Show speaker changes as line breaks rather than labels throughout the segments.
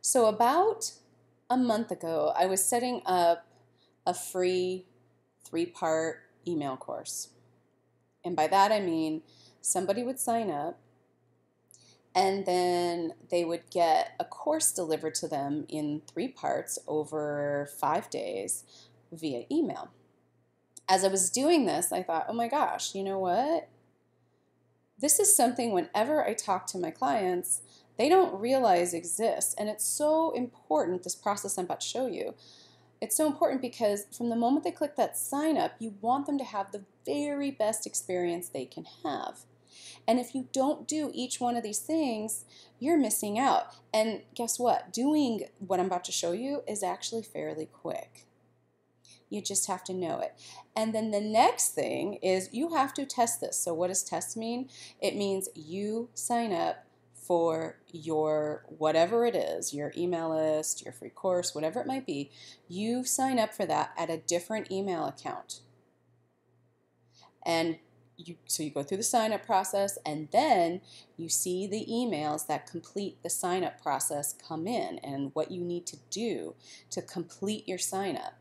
So about a month ago, I was setting up a free 3-part email course. And by that I mean somebody would sign up and then they would get a course delivered to them in 3 parts over 5 days via email. As I was doing this, I thought, oh my gosh, you know what? This is something whenever I talk to my clients, they don't realize exists. And it's so important, this process I'm about to show you. It's so important because from the moment they click that sign up, you want them to have the very best experience they can have. And if you don't do each one of these things, you're missing out. And guess what? Doing what I'm about to show you is actually fairly quick. You just have to know it. And then the next thing is you have to test this. So what does test mean? It means you sign up for your whatever it is, your email list, your free course, whatever it might be. You sign up for that at a different email account. And so you go through the sign up process, and then you see the emails that complete the sign up process come in and what you need to do to complete your sign up.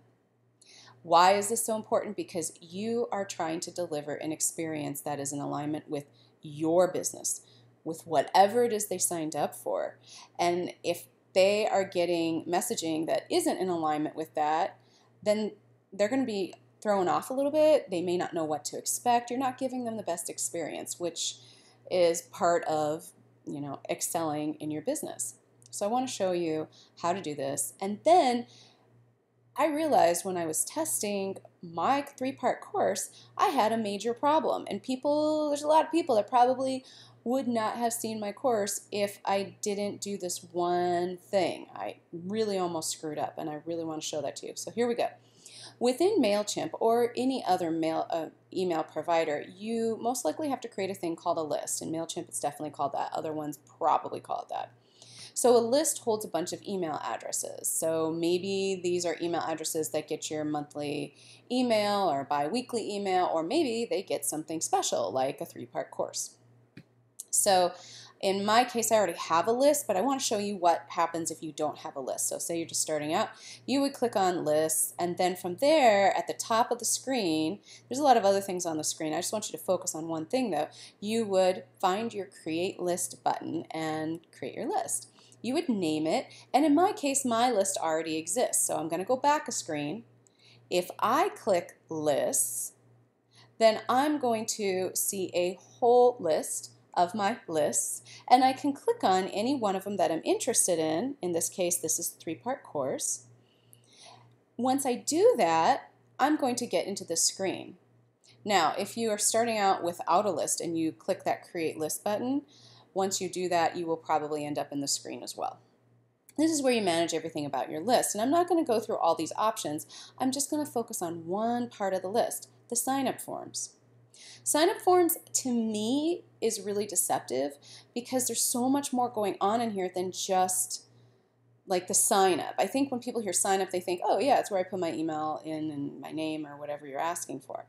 Why is this so important? Because you are trying to deliver an experience that is in alignment with your business, with whatever it is they signed up for. And if they are getting messaging that isn't in alignment with that, then they're going to be thrown off a little bit. They may not know what to expect. You're not giving them the best experience, which is part of, excelling in your business. So I want to show you how to do this. And then I realized when I was testing my 3-part course, I had a major problem. And there's a lot of people that probably would not have seen my course if I didn't do this one thing. I really almost screwed up, and I really want to show that to you. So here we go. Within MailChimp or any other email provider, you most likely have to create a thing called a list. In MailChimp, it's definitely called that. Other ones probably call it that. So a list holds a bunch of email addresses. So maybe these are email addresses that get your monthly email or bi-weekly email, or maybe they get something special like a 3-part course. So in my case, I already have a list, but I want to show you what happens if you don't have a list. So say you're just starting out, you would click on lists, and then from there at the top of the screen, there's a lot of other things on the screen. I just want you to focus on one thing though. You would find your Create List button and create your list. You would name it, and in my case, my list already exists. So I'm going to go back a screen. If I click lists, then I'm going to see a whole list of my lists, and I can click on any one of them that I'm interested in. In this case, this is a 3-part course. Once I do that, I'm going to get into this screen. Now, if you are starting out without a list and you click that Create List button, once you do that, you will probably end up in the screen as well. This is where you manage everything about your list. And I'm not going to go through all these options. I'm just going to focus on one part of the list, the sign-up forms. Sign-up forms, to me, is really deceptive because there's so much more going on in here than just like the sign-up. I think when people hear sign-up, they think, oh yeah, it's where I put my email in and my name or whatever you're asking for.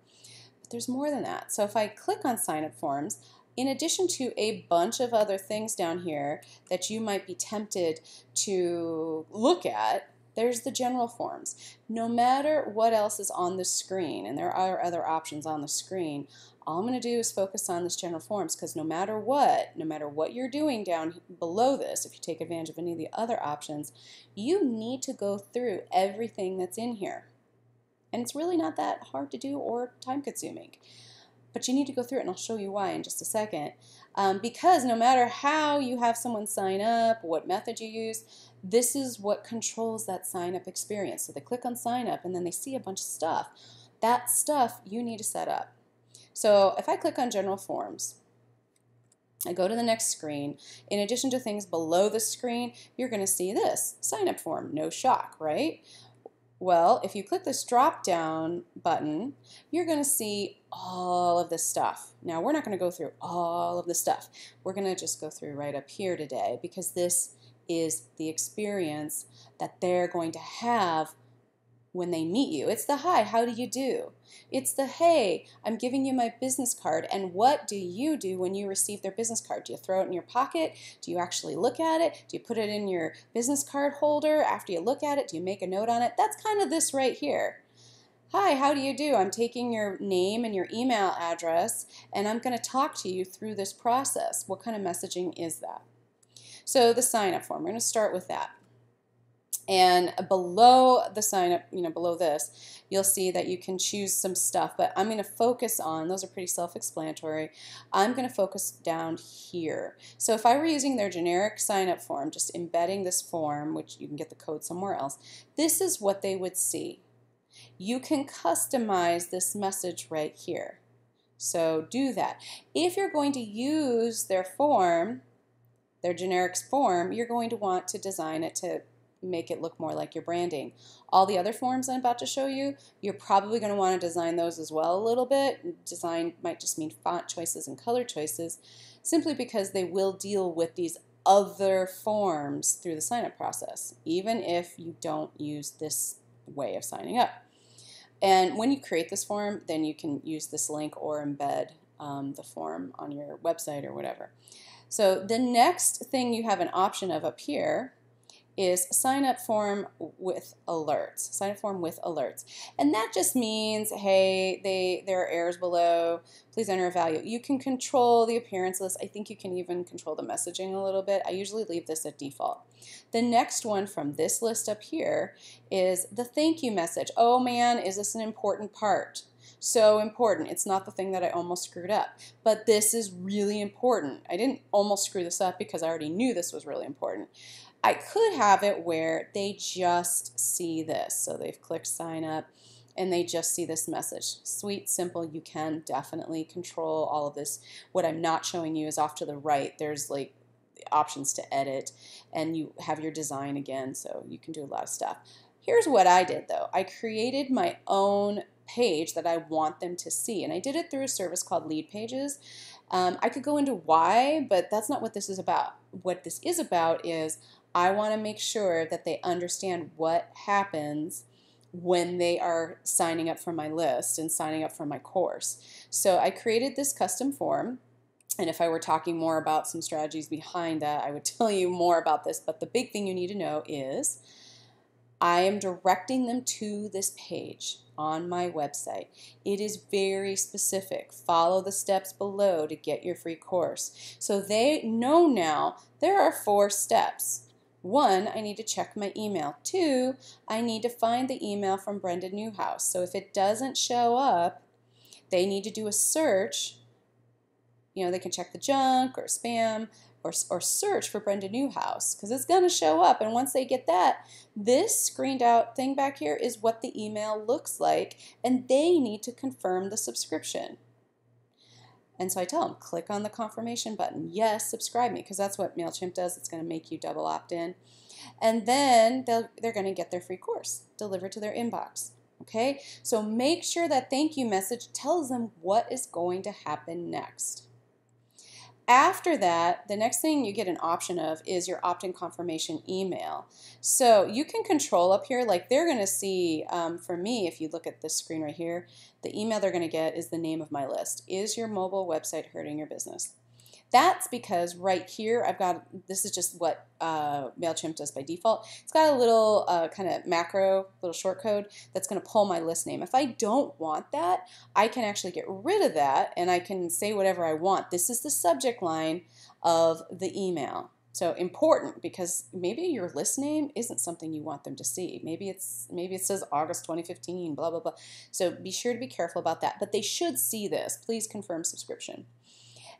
But there's more than that. So if I click on sign-up forms, in addition to a bunch of other things down here that you might be tempted to look at, there's the general forms. No matter what else is on the screen, and there are other options on the screen, all I'm going to do is focus on this general forms, because no matter what you're doing down below this, if you take advantage of any of the other options, you need to go through everything that's in here. And it's really not that hard to do or time consuming. But you need to go through it, and I'll show you why in just a second. Because no matter how you have someone sign up, what method you use, this is what controls that sign up experience. So they click on sign up and then they see a bunch of stuff. That stuff you need to set up. So if I click on general forms, I go to the next screen. In addition to things below the screen, you're going to see this sign up form. No shock, right? Well, if you click this drop down button, you're going to see all of this stuff. Now, we're not going to go through all of the stuff. We're going to just go through right up here today, because this is the experience that they're going to have when they meet you. It's the hi, how do you do? It's the hey, I'm giving you my business card. And what do you do when you receive their business card? Do you throw it in your pocket? Do you actually look at it? Do you put it in your business card holder after you look at it? Do you make a note on it? That's kind of this right here. Hi, how do you do? I'm taking your name and your email address, and I'm going to talk to you through this process. What kind of messaging is that? So the sign-up form, we're going to start with that. And below the sign up, below this, you'll see that you can choose some stuff, but I'm going to focus on, those are pretty self-explanatory, I'm going to focus down here. So if I were using their generic sign up form, just embedding this form, which you can get the code somewhere else, this is what they would see. You can customize this message right here. So do that. If you're going to use their form, their generic form, you're going to want to design it to make it look more like your branding. All the other forms I'm about to show you, you're probably going to want to design those as well a little bit. Design might just mean font choices and color choices, simply because they will deal with these other forms through the sign-up process, even if you don't use this way of signing up. And when you create this form, then you can use this link or embed the form on your website or whatever. So the next thing you have an option of up here is sign up form with alerts. Sign up form with alerts. And that just means, hey, there are errors below. Please enter a value. You can control the appearance of this. I think you can even control the messaging a little bit. I usually leave this at default. The next one from this list up here is the thank you message. Oh man, is this an important part? So important. It's not the thing that I almost screwed up, but this is really important. I didn't almost screw this up because I already knew this was really important. I could have it where they just see this. So they've clicked sign up and they just see this message. Sweet, simple, you can definitely control all of this. What I'm not showing you is off to the right. There's like options to edit and you have your design again, so you can do a lot of stuff. Here's what I did though. I created my own page that I want them to see, and I did it through a service called Leadpages. I could go into why, but that's not what this is about. What this is about is I want to make sure that they understand what happens when they are signing up for my list and signing up for my course. So I created this custom form, and if I were talking more about some strategies behind that, I would tell you more about this, but the big thing you need to know is I am directing them to this page on my website. It is very specific. Follow the steps below to get your free course. So they know now there are 4 steps. 1, I need to check my email. 2, I need to find the email from Brenda Newhouse. So if it doesn't show up, they need to do a search. They can check the junk or spam or search for Brenda Newhouse because it's going to show up. And once they get that, this screened out thing back here is what the email looks like, and they need to confirm the subscription. And so I tell them, click on the confirmation button. Yes, subscribe me, because that's what MailChimp does. It's going to make you double opt-in. And then they're going to get their free course delivered to their inbox. Okay? So make sure that thank you message tells them what is going to happen next. After that, the next thing you get an option of is your opt-in confirmation email. So you can control up here, like they're going to see, for me, if you look at this screen right here, the email they're going to get is the name of my list. Is your mobile website hurting your business? That's because right here, this is just what MailChimp does by default. It's got a little kind of macro, little short code that's going to pull my list name. If I don't want that, I can actually get rid of that and I can say whatever I want. This is the subject line of the email. So important, because maybe your list name isn't something you want them to see. Maybe it says August 2015, blah, blah, blah. So be sure to be careful about that. But they should see this. Please confirm subscription.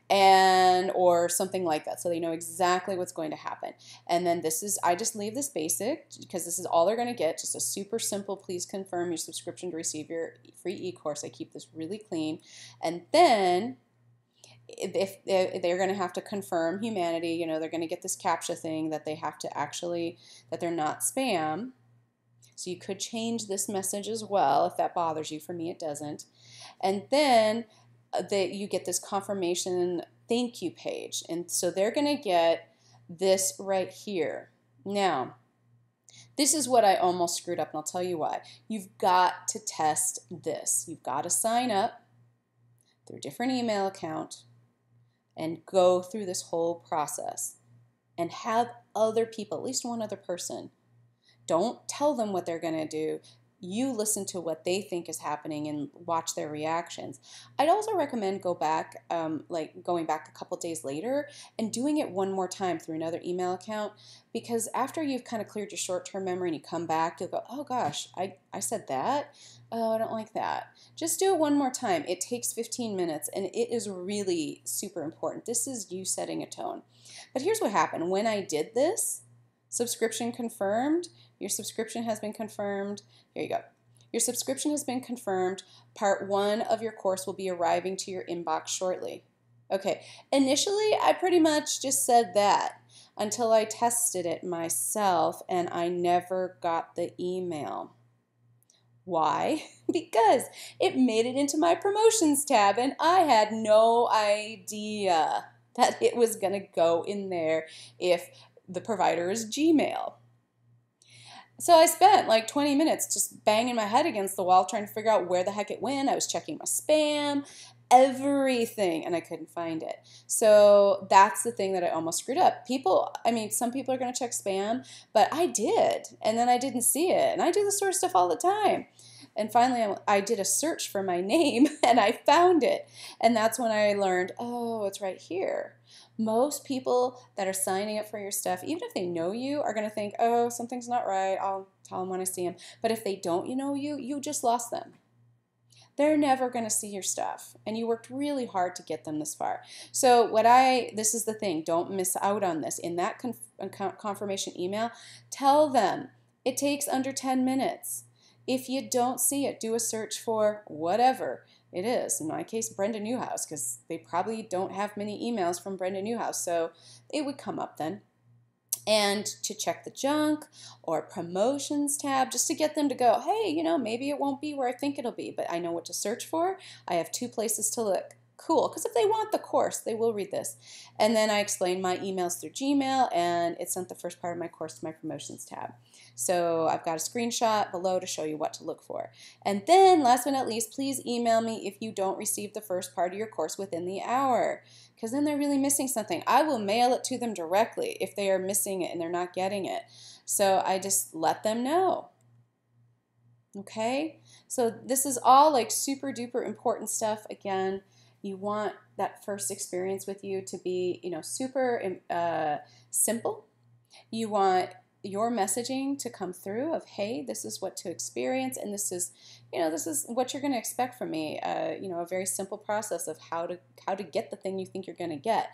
Or something like that, so they know exactly what's going to happen. And then I just leave this basic because this is all they're going to get, just a super simple, please confirm your subscription to receive your free e-course. I keep this really clean. And then if they're going to have to confirm humanity, they're going to get this CAPTCHA thing that they have to that they're not spam. So you could change this message as well if that bothers you. For me, it doesn't. And then you get this confirmation thank you page, and so they're going to get this right here. Now, This is what I almost screwed up, and I'll tell you why. You've got to test this. You've got to sign up through a different email account and go through this whole process and have other people, at least one other person. Don't tell them what they're going to do. You listen to what they think is happening and watch their reactions. I'd also recommend going back a couple days later and doing it one more time through another email account, because after you've kind of cleared your short-term memory and you come back, you'll go, oh gosh, I said that. Oh, I don't like that. Just do it one more time. It takes 15 minutes and it is really super important. This is you setting a tone. But here's what happened. When I did this, subscription confirmed, your subscription has been confirmed. Here you go. Your subscription has been confirmed. Part 1 of your course will be arriving to your inbox shortly. Okay, initially I pretty much just said that until I tested it myself and I never got the email. Why? Because it made it into my promotions tab and I had no idea that it was going to go in there if the provider is Gmail. So I spent like 20 minutes just banging my head against the wall trying to figure out where the heck it went. I was checking my spam, everything, and I couldn't find it. So that's the thing that I almost screwed up. Some people are going to check spam, but I did, and then I didn't see it. And I do this sort of stuff all the time. And finally, I did a search for my name, and I found it. And that's when I learned, oh, it's right here. Most people that are signing up for your stuff, even if they know you, are going to think, oh, something's not right. I'll tell them when I see them. But if they don't know you, you just lost them. They're never going to see your stuff. And you worked really hard to get them this far. So this is the thing. Don't miss out on this. In that confirmation email, tell them it takes under 10 minutes. If you don't see it, do a search for whatever it is. In my case, Brenda Newhouse, because they probably don't have many emails from Brenda Newhouse, so it would come up then. And to check the junk or promotions tab, just to get them to go, hey, maybe it won't be where I think it'll be, but I know what to search for. I have 2 places to look. Cool, because if they want the course, they will read this. And then I explain my emails through Gmail, and it sent the first part of my course to my promotions tab. So I've got a screenshot below to show you what to look for. And then, last but not least, please email me if you don't receive the first part of your course within the hour, because then they're really missing something. I will mail it to them directly if they are missing it and they're not getting it. So I just let them know. Okay? So this is all like super duper important stuff. Again, you want that first experience with you to be, super simple. You want your messaging to come through of, hey, this is what to experience, and this is what you're going to expect from me. A very simple process of how to get the thing you think you're going to get.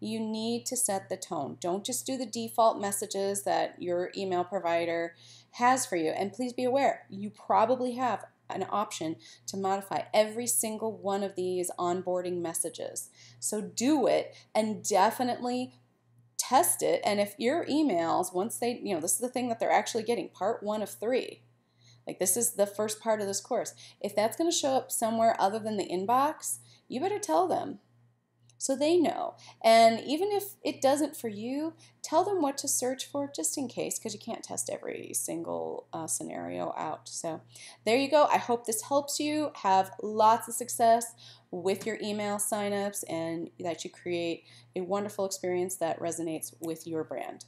You need to set the tone. Don't just do the default messages that your email provider has for you. And please be aware, you probably have an option to modify every single one of these onboarding messages. So do it and definitely test it. And if your emails, once they, this is the thing that they're actually getting, part 1 of 3. Like, this is the first part of this course. If that's going to show up somewhere other than the inbox, you better tell them so they know. And even if it doesn't for you, tell them what to search for just in case, because you can't test every single scenario out. So there you go. I hope this helps you have lots of success with your email signups and that you create a wonderful experience that resonates with your brand.